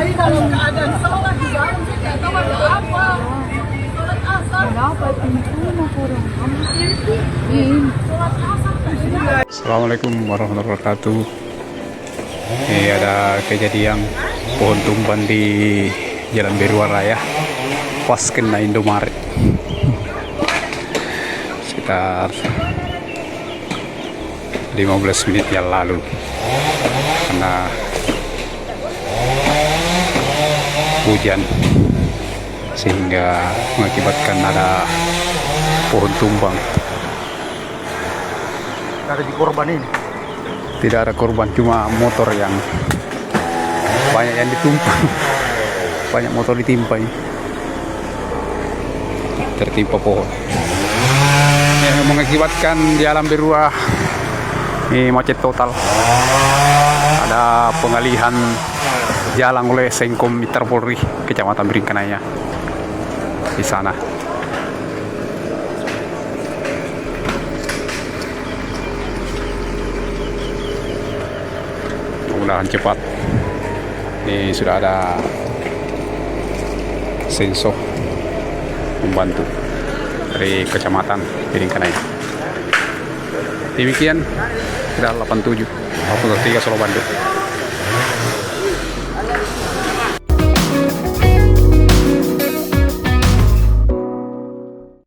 Tadi dalam keadaan sholat di dalam saya nggak tahu ada apa. Sholat asar. Kenapa pintunya kurang? Sholat asar. Assalamualaikum warahmatullahi wabarakatuh. Ini ada kejadian pohon tumbang di Jalan Beruar Raya pas kena Indomaret sekitar 15 menit yang lalu karena hujan sehingga mengakibatkan ada pohon tumbang. Ada di korban ini. Tidak ada korban, cuma motor yang banyak yang ditumpang. Banyak motor ditimpa ini. Tertimpa pohon. Yang mengakibatkan jalan Beruah ini macet total. Ada pengalihan jalan oleh Sengkom Mitra Polri Kecamatan Beringkanaya di sana. Mudah-mudahan cepat. Ini sudah ada sensor membantu dari Kecamatan Beringkanaya. Demikian kita 87 Solo Bandung.